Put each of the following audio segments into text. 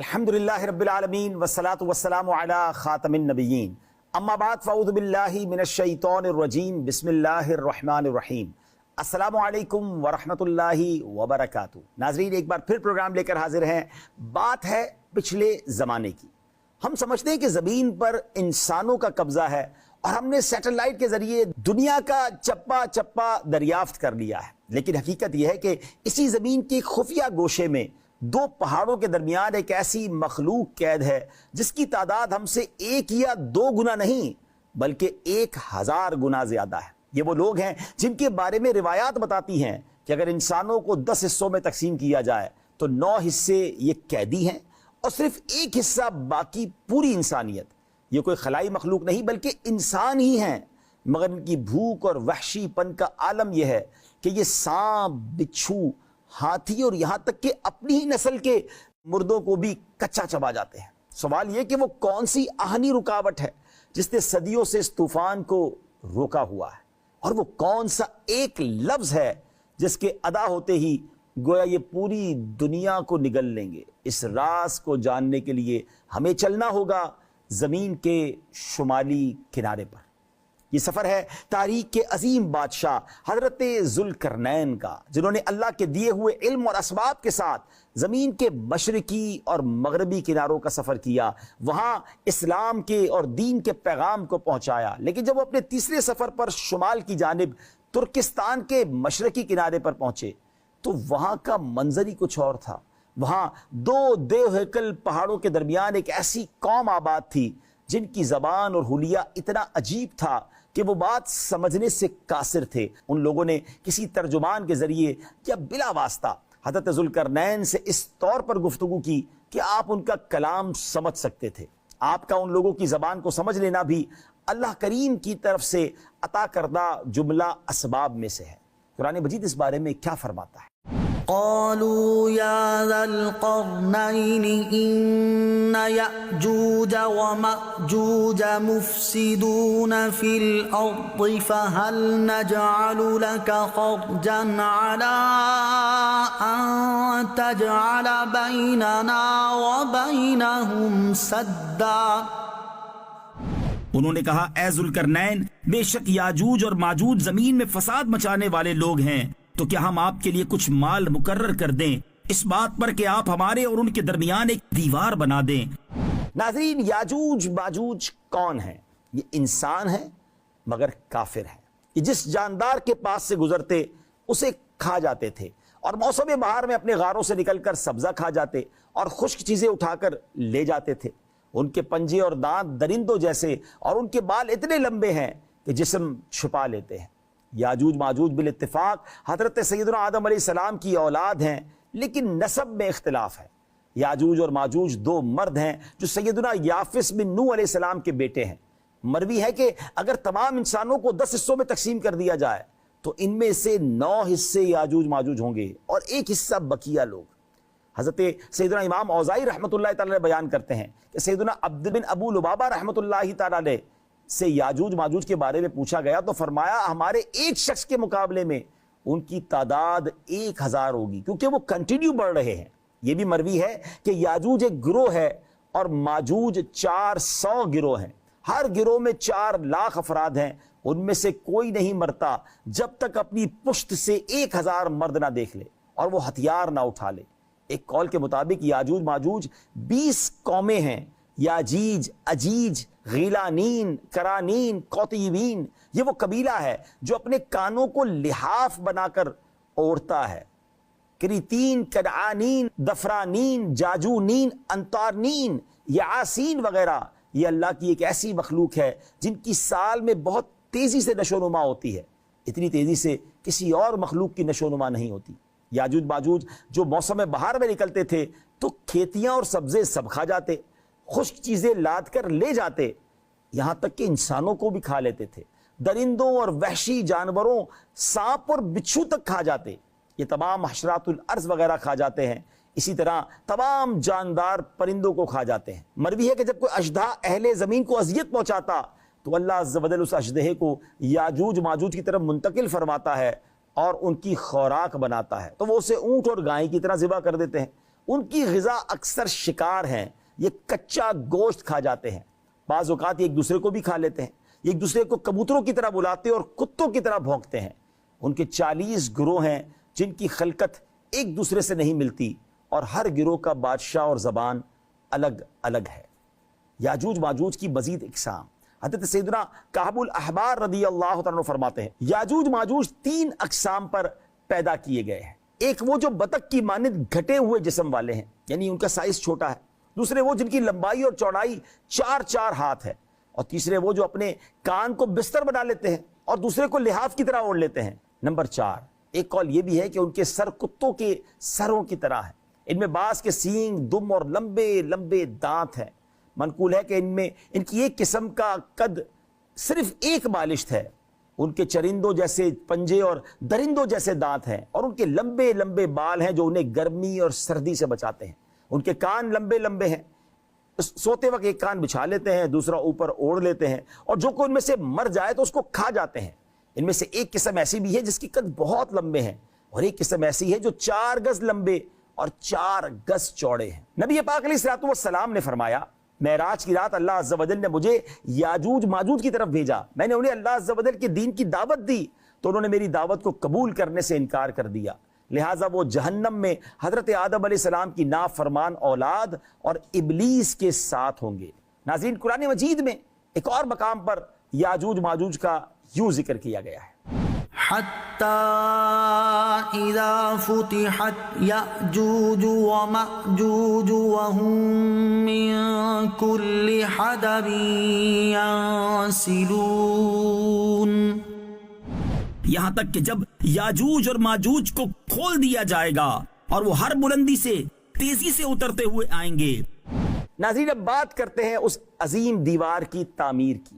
الحمدللہ رب العالمین والصلاة والسلام علی خاتم النبیین اما بعد فاعوذ باللہ من الشیطان الرجیم بسم اللہ الرحمن الرحیم السلام علیکم ورحمۃ اللہ وبرکاتہ۔ ناظرین، ایک بار پھر پروگرام لے کر حاضر ہیں۔ بات ہے پچھلے زمانے کی۔ ہم سمجھتے ہیں کہ زمین پر انسانوں کا قبضہ ہے اور ہم نے سیٹلائٹ کے ذریعے دنیا کا چپا چپا دریافت کر لیا ہے، لیکن حقیقت یہ ہے کہ اسی زمین کے خفیہ گوشے میں دو پہاڑوں کے درمیان ایک ایسی مخلوق قید ہے جس کی تعداد ہم سے ایک یا دو گنا نہیں بلکہ 1000 گنا زیادہ ہے۔ یہ وہ لوگ ہیں جن کے بارے میں روایات بتاتی ہیں کہ اگر انسانوں کو 10 حصوں میں تقسیم کیا جائے تو 9 حصے یہ قیدی ہیں اور صرف ایک حصہ باقی پوری انسانیت۔ یہ کوئی خلائی مخلوق نہیں بلکہ انسان ہی ہیں، مگر ان کی بھوک اور وحشی پن کا عالم یہ ہے کہ یہ سانپ، بچھو، ہاتھی اور یہاں تک کہ اپنی ہی نسل کے مردوں کو بھی کچا چبا جاتے ہیں۔ سوال یہ کہ وہ کون سی آہنی رکاوٹ ہے جس نے صدیوں سے اس طوفان کو روکا ہوا ہے، اور وہ کون سا ایک لفظ ہے جس کے ادا ہوتے ہی گویا یہ پوری دنیا کو نگل لیں گے۔ اس راز کو جاننے کے لیے ہمیں چلنا ہوگا زمین کے شمالی کنارے پر۔ یہ سفر ہے تاریخ کے عظیم بادشاہ حضرت ذوالقرنین کا، جنہوں نے اللہ کے دیے ہوئے علم اور اسباب کے ساتھ زمین کے مشرقی اور مغربی کناروں کا سفر کیا، وہاں اسلام کے اور دین کے پیغام کو پہنچایا۔ لیکن جب وہ اپنے تیسرے سفر پر شمال کی جانب ترکستان کے مشرقی کنارے پر پہنچے تو وہاں کا منظر ہی کچھ اور تھا۔ وہاں دو دیو ہیکل پہاڑوں کے درمیان ایک ایسی قوم آباد تھی جن کی زبان اور حلیہ اتنا عجیب تھا کہ وہ بات سمجھنے سے قاصر تھے۔ ان لوگوں نے کسی ترجمان کے ذریعے یا بلا واسطہ حضرت ذوالقرنین سے اس طور پر گفتگو کی کہ آپ ان کا کلام سمجھ سکتے تھے۔ آپ کا ان لوگوں کی زبان کو سمجھ لینا بھی اللہ کریم کی طرف سے عطا کردہ جملہ اسباب میں سے ہے۔ قرآن مجید اس بارے میں کیا فرماتا ہے؟ قالوا يا ذا القرنين إن يأجوج ومأجوج مفسدون في الأرض فهل نجعل لك خرجا على أن تجعل بيننا وبينهم سدا۔ انہوں نے کہا، اے ذوالقرنین، بے شک یاجوج اور ماجوج زمین میں فساد مچانے والے لوگ ہیں، تو کیا ہم آپ کے لیے کچھ مال مقرر کر دیں اس بات پر کہ آپ ہمارے اور ان کے درمیان ایک دیوار بنا دیں۔ ناظرین، یاجوج ماجوج کون ہیں؟ یہ انسان ہیں مگر کافر ہیں۔ یہ جس جاندار کے پاس سے گزرتے اسے کھا جاتے تھے، اور موسم بہار میں اپنے غاروں سے نکل کر سبزہ کھا جاتے اور خشک چیزیں اٹھا کر لے جاتے تھے۔ ان کے پنجے اور دانت درندوں جیسے اور ان کے بال اتنے لمبے ہیں کہ جسم چھپا لیتے ہیں۔ یاجوج ماجوج بالاتفاق حضرت سیدنا آدم علیہ السلام کی اولاد ہیں، لیکن نسب میں اختلاف ہے۔ یاجوج اور ماجوج دو مرد ہیں جو سیدنا یافس بن نوح علیہ السلام کے بیٹے ہیں۔ مروی ہے کہ اگر تمام انسانوں کو 10 حصوں میں تقسیم کر دیا جائے تو ان میں سے 9 حصے یاجوج ماجوج ہوں گے اور ایک حصہ بقیہ لوگ۔ حضرت سیدنا امام اوزائی رحمۃ اللہ تعالی بیان کرتے ہیں کہ سیدنا عبد بن ابو لبابہ رحمۃ اللہ تعالی سے یاجوج ماجوج کے بارے میں پوچھا گیا تو فرمایا، ہمارے ایک شخص کے مقابلے میں ان کی تعداد 1000 ہوگی، کیونکہ وہ کنٹینیو بڑھ رہے ہیں۔ یہ بھی مروی ہے کہ یاجوج ایک گروہ ہے اور ماجوج 400 گروہ ہیں۔ ہر گروہ میں 4 لاکھ افراد ہیں، ان میں سے کوئی نہیں مرتا جب تک اپنی پشت سے 1000 مرد نہ دیکھ لے اور وہ ہتھیار نہ اٹھا لے۔ ایک قول کے مطابق یاجوج ماجوج 20 قومیں ہیں: یاجیج، اجیج، غیلانین، کرانین، کوتیبین۔ یہ وہ قبیلہ ہے جو اپنے کانوں کو لحاف بنا کر اوڑھتا ہے۔ کریتین، کنعانین، دفرانین، جاجونین، انتارنین، یعاسین وغیرہ یہ اللہ کی ایک ایسی مخلوق ہے جن کی سال میں بہت تیزی سے نشو و نما ہوتی ہے۔ اتنی تیزی سے کسی اور مخلوق کی نشو و نما نہیں ہوتی۔ یاجوج ماجوج جو موسم بہار میں نکلتے تھے تو کھیتیاں اور سبزے سب کھا جاتے، خشک چیزیں لاد کر لے جاتے، یہاں تک کہ انسانوں کو بھی کھا لیتے تھے۔ درندوں اور وحشی جانوروں، سانپ اور بچھو تک کھا جاتے۔ یہ تمام حشرات الارض وغیرہ کھا جاتے ہیں۔ اسی طرح تمام جاندار پرندوں کو کھا جاتے ہیں۔ مروی ہے کہ جب کوئی اژدہا اہل زمین کو اذیت پہنچاتا تو اللہ عز و جل اس اژدہے کو یاجوج ماجوج کی طرف منتقل فرماتا ہے اور ان کی خوراک بناتا ہے، تو وہ اسے اونٹ اور گائے کی طرح ذبح کر دیتے ہیں ان کی غذا اکثر شکار ہیں، یہ کچا گوشت کھا جاتے ہیں، بعض اوقات یہ ایک دوسرے کو بھی کھا لیتے ہیں، یہ ایک دوسرے کو کبوتروں کی طرح بلاتے ہیں اور کتوں کی طرح بھونکتے ہیں۔ ان کے 40 گروہ ہیں جن کی خلقت ایک دوسرے سے نہیں ملتی، اور ہر گروہ کا بادشاہ اور زبان الگ الگ ہے۔ یاجوج ماجوج کی مزید اقسام، حضرت سیدنا کعب الاحبار رضی اللہ تعالیٰ عنہ فرماتے ہیں یاجوج ماجوج 3 اقسام پر پیدا کیے گئے ہیں۔ ایک وہ جو بطخ کی مانند گھٹے ہوئے جسم والے ہیں، یعنی ان کا سائز چھوٹا ہے۔ دوسرے وہ جن کی لمبائی اور چوڑائی 4 ہاتھ ہے، اور تیسرے وہ جو اپنے کان کو بستر بنا لیتے ہیں اور دوسرے کو لحاف کی طرح اوڑھ لیتے ہیں۔ نمبر 4، ایک قول یہ بھی ہے کہ ان کے سر کتوں کے سروں کی طرح ہے، ان میں بعض کے سینگ، دم اور لمبے لمبے دانت ہیں۔ منقول ہے کہ ان کی ایک قسم کا قد صرف 1 بالشت ہے، ان کے چرندوں جیسے پنجے اور درندوں جیسے دانت ہیں، اور ان کے لمبے لمبے بال ہیں جو انہیں گرمی اور سردی سے بچاتے ہیں۔ ان کے کان لمبے لمبے ہیں، سوتے وقت ایک کان بچھا لیتے ہیں، دوسرا اوپر اوڑھ لیتے ہیں، اور جو کوئی ان میں سے مر جائے تو اس کو کھا جاتے ہیں۔ ان میں سے ایک قسم ایسی بھی ہے جس کی قد بہت لمبے ہیں، اور ایک قسم ایسی ہے جو 4 گز لمبے اور 4 گز چوڑے ہیں۔ نبی پاک علیہ الصلوۃ والسلام نے فرمایا، معراج کی رات اللہ عز و جل نے مجھے یاجوج ماجوج کی طرف بھیجا، میں نے انہیں اللہ عز و جل کے دین کی دعوت دی تو انہوں نے میری دعوت کو قبول کرنے سے انکار کر دیا، لہٰذا وہ جہنم میں حضرت آدم علیہ السلام کی نافرمان اولاد اور ابلیس کے ساتھ ہوں گے۔ ناظرین، قرآن مجید میں ایک اور مقام پر یاجوج ماجوج کا یوں ذکر کیا گیا ہے، حتی اذا فتحت یأجوج ومأجوج وهم من کل حدب ینسلون، یہاں تک کہ جب یاجوج اور ماجوج کو کھول دیا جائے گا اور وہ ہر بلندی سے تیزی سے اترتے ہوئے آئیں گے۔ ناظرین، اب بات کرتے ہیں اس عظیم دیوار کی تعمیر کی۔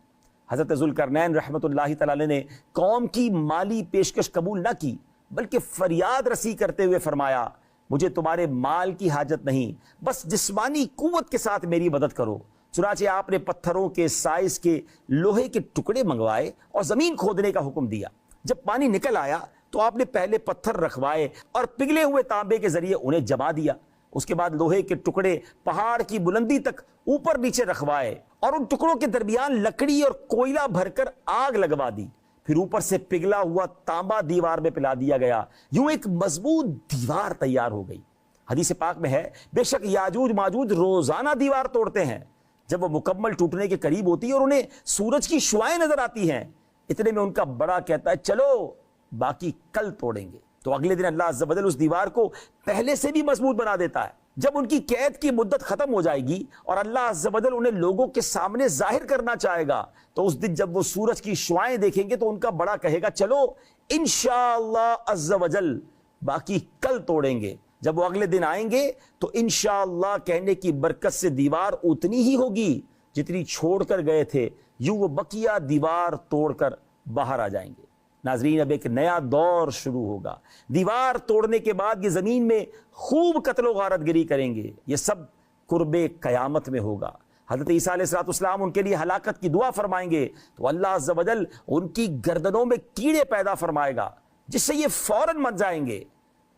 حضرت ذوالقرنین رحمۃ اللہ تعالی نے قوم کی مالی پیشکش قبول نہ کی، بلکہ فریاد رسی کرتے ہوئے فرمایا، مجھے تمہارے مال کی حاجت نہیں، بس جسمانی قوت کے ساتھ میری مدد کرو۔ چنانچہ آپ نے پتھروں کے سائز کے لوہے کے ٹکڑے منگوائے اور زمین کھودنے کا حکم دیا۔ جب پانی نکل آیا تو آپ نے پہلے پتھر رکھوائے اور پگھلے ہوئے تانبے کے ذریعے انہیں جما دیا، اس کے بعد لوہے کے ٹکڑے پہاڑ کی بلندی تک اوپر نیچے رکھوائے اور ان ٹکڑوں کے درمیان لکڑی اور کوئلہ بھر کر آگ لگوا دی، پھر اوپر سے پگھلا ہوا تانبا دیوار میں پلا دیا گیا، یوں ایک مضبوط دیوار تیار ہو گئی۔ حدیث پاک میں ہے، بے شک یاجوج ماجوج روزانہ دیوار توڑتے ہیں، جب وہ مکمل ٹوٹنے کے قریب ہوتی ہے اور انہیں سورج کی شعائیں نظر آتی ہیں، اتنے میں ان کا بڑا کہتا ہے، چلو باقی کل توڑیں گے۔ تو اگلے دن اللہ عز و جل اس دیوار کو پہلے سے بھی مضبوط بنا دیتا ہے۔ جب ان کی قید کی مدت ختم ہو جائے گی اور اللہ عز و جل انہیں لوگوں کے سامنے ظاہر کرنا چاہے گا، تو اس دن جب وہ سورج کی شعائیں دیکھیں گے تو ان کا بڑا کہے گا، چلو انشاءاللہ عز و جل باقی کل توڑیں گے۔ جب وہ اگلے دن آئیں گے تو انشاءاللہ کہنے کی برکت سے دیوار اتنی ہی ہوگی جتنی چھوڑ کر گئے تھے، یوں وہ بقیہ دیوار توڑ کر باہر آ جائیں گے۔ ناظرین، اب ایک نیا دور شروع ہوگا۔ دیوار توڑنے کے بعد یہ زمین میں خوب قتل و غارت گری کریں گے، یہ سب قرب قیامت میں ہوگا۔ حضرت عیسیٰ علیہ السلام ان کے لیے ہلاکت کی دعا فرمائیں گے تو اللہ عز و جل ان کی گردنوں میں کیڑے پیدا فرمائے گا، جس سے یہ فوراً مر جائیں گے،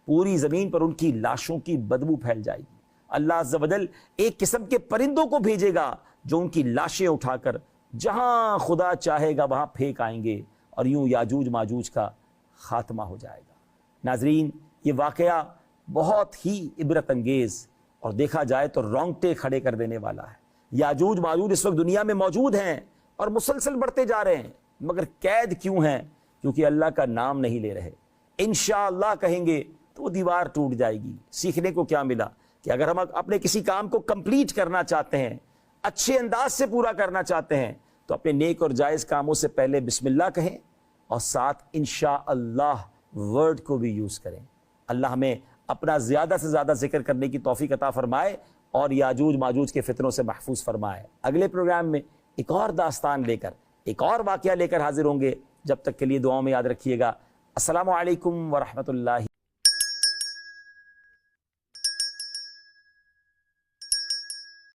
پوری زمین پر ان کی لاشوں کی بدبو پھیل جائے گی۔ اللہ عز و جل ایک قسم کے پرندوں کو بھیجے گا جو ان کی لاشیں اٹھا کر جہاں خدا چاہے گا وہاں پھینک آئیں گے، اور یوں یاجوج ماجوج کا خاتمہ ہو جائے گا۔ ناظرین، یہ واقعہ بہت ہی عبرت انگیز اور دیکھا جائے تو رونگٹے کھڑے کر دینے والا ہے۔ یاجوج ماجوج اس وقت دنیا میں موجود ہیں اور مسلسل بڑھتے جا رہے ہیں، مگر قید کیوں ہیں؟ کیونکہ اللہ کا نام نہیں لے رہے۔ انشاءاللہ کہیں گے تو وہ دیوار ٹوٹ جائے گی۔ سیکھنے کو کیا ملا کہ اگر ہم اپنے کسی کام کو کمپلیٹ کرنا چاہتے ہیں، اچھے انداز سے پورا کرنا چاہتے ہیں، تو اپنے نیک اور جائز کاموں سے پہلے بسم اللہ کہیں اور ساتھ انشاءاللہ ورڈ کو بھی یوز کریں۔ اللہ ہمیں اپنا زیادہ سے زیادہ ذکر کرنے کی توفیق عطا فرمائے اور یاجوج ماجوج کے فتنوں سے محفوظ فرمائے۔ اگلے پروگرام میں ایک اور داستان لے کر، ایک اور واقعہ لے کر حاضر ہوں گے۔ جب تک کے لیے دعاؤں میں یاد رکھیے گا۔ السلام علیکم ورحمۃ اللہ۔